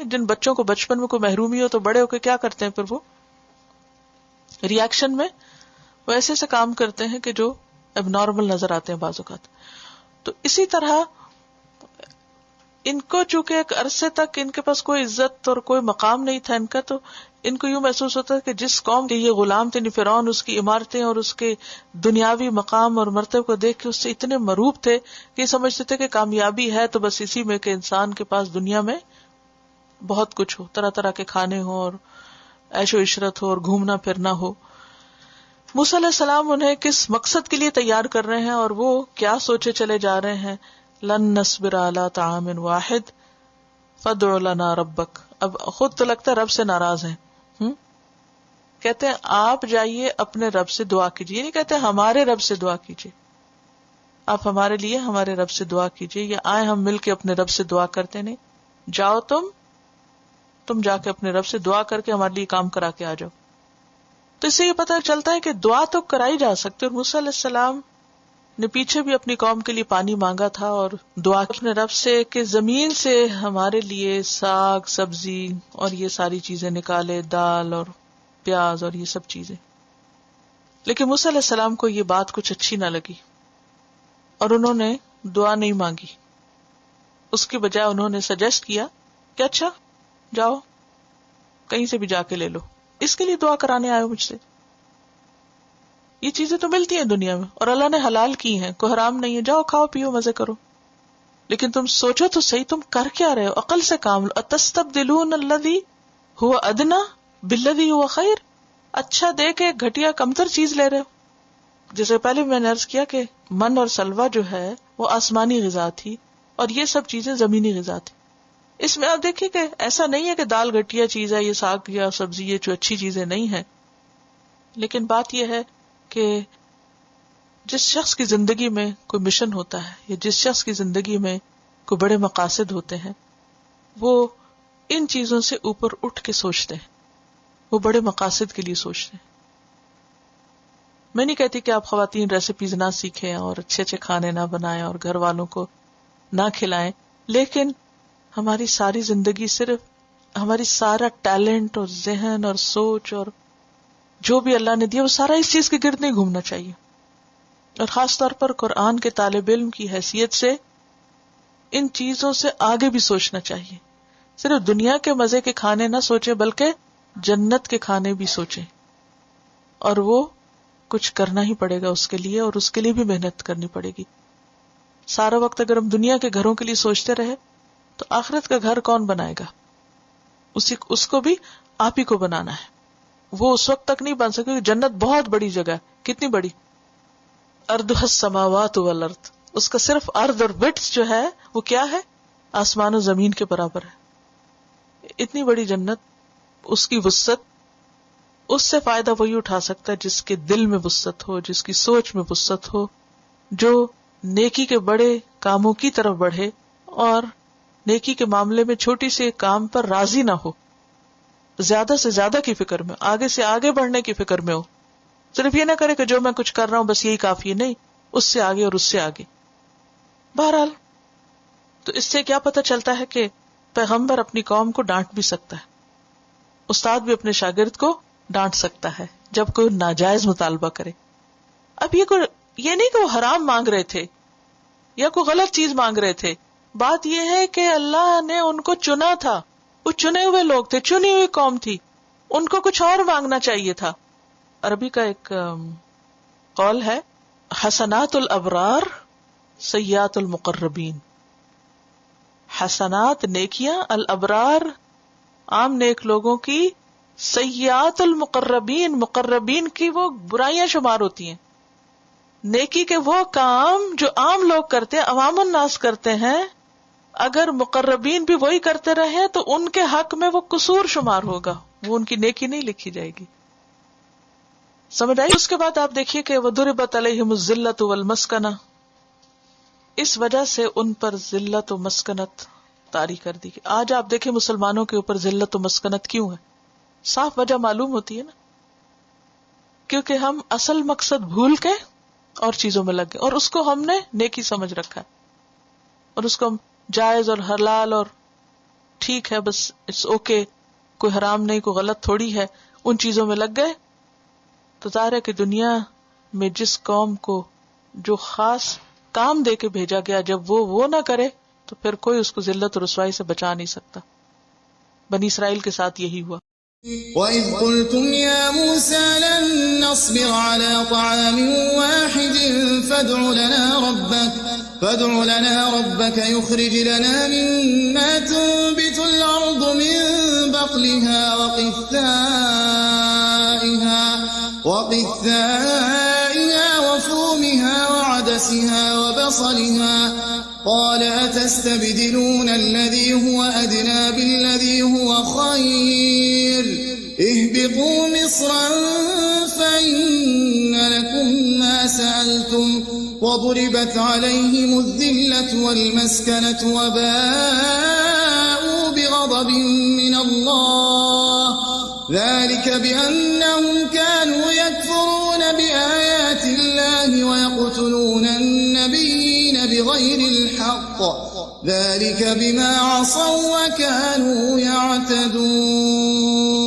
جن بچوں کو بچپن میں کوئی محرومی ہو تو بڑے ہو کے کیا کرتے ہیں؟ پھر وہ ریاکشن میں وہ ایسے سے کام کرتے ہیں کہ جو اب نارمل نظر آتے ہیں بعض اوقات. تو اسی طرح ان کو چونکہ ایک عرصے تک ان کے پاس کوئی عزت اور کوئی مقام نہیں تھا ان کا، تو ان کو یوں محسوس ہوتا ہے کہ جس قوم کے یہ غلام تھے، فرعون، اس کی عمارتیں اور اس کے دنیاوی مقام اور مرتبے کو دیکھ کے اس سے اتنے مروب تھے کہ یہ سمجھتے تھے کہ کامیابی ہے تو بس اسی میں کہ انسان کے پاس دنیا میں بہت کچھ ہو، طرح طرح کے کھانے ہوں اور عیش و عشرت ہو اور گھومنا پھرنا ہو. موسیٰ علیہ السلام انہیں کس مقصد کے لیے تیار کر رہے ہیں اور وہ کیا سوچے چلے جا رہے ہیں؟ لن نصبر علی طعام واحد فادع لنا ربک. اب خود تو لگتا ہے رب سے ناراض ہیں. کہتے ہیں آپ جائیے اپنے رب سے دعا کیجیے. نہیں کہتے ہمارے رب سے دعا کیجیے، آپ ہمارے لیے ہمارے رب سے دعا کیجیے، یا آئے ہم مل کے اپنے رب سے دعا کرتے. نہیں، جاؤ تم جا کے اپنے رب سے دعا کر کے ہمارے لیے کام کرا کے آ جاؤ. تو اس سے یہ پتہ چلتا ہے کہ دعا تو کرائی جا سکتی. اور موسیٰ علیہ السلام نے پیچھے بھی اپنی قوم کے لیے پانی مانگا تھا اور دعا اپنے رب سے کہ زمین سے ہمارے لیے ساگ سبزی اور یہ ساری چیزیں نکالے، دال اور پیاز اور یہ سب چیزیں. لیکن موسیٰ علیہ السلام کو یہ بات کچھ اچھی نہ لگی اور انہوں نے دعا نہیں مانگی. اس کی بجائے انہوں نے سجیسٹ کیا کہ اچھا جاؤ کہیں سے بھی جا کے لے لو، اس کے لیے دعا کرانے آئے مجھ سے. یہ چیزیں تو ملتی ہیں دنیا میں اور اللہ نے حلال کی ہیں، کوئی حرام نہیں ہے، جاؤ کھاؤ پیو مزے کرو. لیکن تم سوچو تو صحیح، تم کر کیا رہے ہو؟ عقل سے کام لو. اتستبدلون الذی هو ادنی بالذی هو خیر. اچھا دے کے گھٹیا کمتر چیز لے رہے ہو. جیسے پہلے میں نے عرض کیا کہ من اور سلوہ جو ہے وہ آسمانی غذا تھی اور یہ سب چیزیں زمینی غذا تھی. اس میں آپ دیکھیے کہ ایسا نہیں ہے کہ دال گھٹیا چیز ہے، یہ ساگ یا سبزی یہ جو اچھی چیزیں نہیں ہیں. لیکن بات یہ ہے کہ جس شخص کی زندگی میں کوئی مشن ہوتا ہے یا جس شخص کی زندگی میں کوئی بڑے مقاصد ہوتے ہیں، وہ ان چیزوں سے اوپر اٹھ کے سوچتے ہیں، وہ بڑے مقاصد کے لیے سوچتے ہیں. میں نہیں کہتی کہ آپ خواتین ریسیپیز نہ سیکھیں اور اچھے اچھے کھانے نہ بنائیں اور گھر والوں کو نہ کھلائیں، لیکن ہماری ساری زندگی صرف ہماری سارا ٹیلنٹ اور ذہن اور سوچ اور جو بھی اللہ نے دیا وہ سارا اس چیز کے گرد نہیں گھومنا چاہیے. اور خاص طور پر قرآن کے طالب علم کی حیثیت سے ان چیزوں سے آگے بھی سوچنا چاہیے. صرف دنیا کے مزے کے کھانے نہ سوچیں بلکہ جنت کے کھانے بھی سوچیں، اور وہ کچھ کرنا ہی پڑے گا اس کے لیے، اور اس کے لیے بھی محنت کرنی پڑے گی. سارا وقت اگر ہم دنیا کے گھروں کے لیے سوچتے رہے تو آخرت کا گھر کون بنائے گا؟ اس کو بھی آپ ہی کو بنانا ہے. وہ اس وقت تک نہیں بن سکے کہ جنت بہت بڑی جگہ ہے. کتنی بڑی؟ ارضھا السماوات والارض. اس کا صرف ارض اور وڈتھ جو ہے وہ کیا ہے؟ آسمان و زمین کے برابر ہے. اتنی بڑی جنت، اس کی وسعت، اس سے فائدہ وہی اٹھا سکتا ہے جس کے دل میں وسعت ہو، جس کی سوچ میں وسعت ہو، جو نیکی کے بڑے کاموں کی طرف بڑھے اور نیکی کے معاملے میں چھوٹی سے کام پر راضی نہ ہو، زیادہ سے زیادہ کی فکر میں، آگے سے آگے بڑھنے کی فکر میں ہو. صرف یہ نہ کرے کہ جو میں کچھ کر رہا ہوں بس یہی کافی ہے، نہیں، اس سے آگے اور اس سے آگے. بہرحال تو اس سے کیا پتہ چلتا ہے کہ پیغمبر اپنی قوم کو ڈانٹ بھی سکتا ہے، استاد بھی اپنے شاگرد کو ڈانٹ سکتا ہے جب کوئی ناجائز مطالبہ کرے. اب یہ نہیں کہ وہ حرام مانگ رہے تھے یا کوئی غلط چیز مانگ رہے تھے، بات یہ ہے کہ اللہ نے ان کو چنا تھا، وہ چنے ہوئے لوگ تھے، چنی ہوئی قوم تھی، ان کو کچھ اور مانگنا چاہیے تھا. عربی کا ایک قول ہے، حسنات الابرار سیئات المقربین. حسنات نیکیاں، الابرار عام نیک لوگوں کی، سیئات المقربین مقربین کی وہ برائیاں شمار ہوتی ہیں. نیکی کے وہ کام جو عام لوگ کرتے ہیں، عوام الناس کرتے ہیں، اگر مقربین بھی وہی کرتے رہے تو ان کے حق میں وہ قصور شمار ہوگا، وہ ان کی نیکی نہیں لکھی جائے گی. سمجھ آئی؟ اس کے بعد آپ دیکھیے کہ وَضُرِبَتْ عَلَيْهِمُ الذِّلَّةُ وَالْمَسْكَنَةُ، اس وجہ سے ان پر ذلت و مسکنت طاری کر دی گئی. آج آپ دیکھیں مسلمانوں کے اوپر ذلت و مسکنت کیوں ہے؟ صاف وجہ معلوم ہوتی ہے نا، کیونکہ ہم اصل مقصد بھول کے اور چیزوں میں لگ گئے، اور اس کو ہم نے نیکی سمجھ رکھا ہے، اور اس کو ہم جائز اور حلال اور ٹھیک ہے بس اٹس اوکے، کوئی حرام نہیں، کوئی غلط تھوڑی ہے، ان چیزوں میں لگ گئے، تو ظاہر ہے کہ دنیا میں جس قوم کو جو خاص کام دے کے بھیجا گیا جب وہ نہ کرے تو پھر کوئی اس کو ذلت اور رسوائی سے بچا نہیں سکتا. بنی اسرائیل کے ساتھ یہی ہوا. وَإِذْ قُلْتُمْ يَا مُوسَىٰ لَن نَّصْبِرَ عَلَىٰ طَعَامٍ وَاحِدٍ فَادْعُ لَنَا رَبَّكَ يُخْرِجْ لَنَا مِمَّا تُنبِتُ الْأَرْضُ مِن بَقْلِهَا وَفُومِهَا وَعَدَسِهَا وَبَصَلِهَا قَالَ أَتَسْتَبْدِلُونَ الَّذِي هُوَ أَدْنَىٰ بِالَّذِي هُوَ خَيْرٌ اهْبِطُوا مِصْرًا فَإِنَّ لَكُم مَّا سَأَلْتُمْ وَضُرِبَتْ عَلَيْهِمُ الذِّلَّةُ وَالْمَسْكَنَةُ وَبَاءُوا بِغَضَبٍ مِّنَ اللَّهِ ذَلِكَ بِأَنَّهُمْ كَانُوا يَكْفُرُونَ بِآيَاتِ اللَّهِ وَيَقْتُلُونَ النَّبِيِّينَ بِغَيْرِ الْحَقِّ ذَلِكَ بِمَا عَصَوا وَّكَانُوا يَعْتَدُونَ.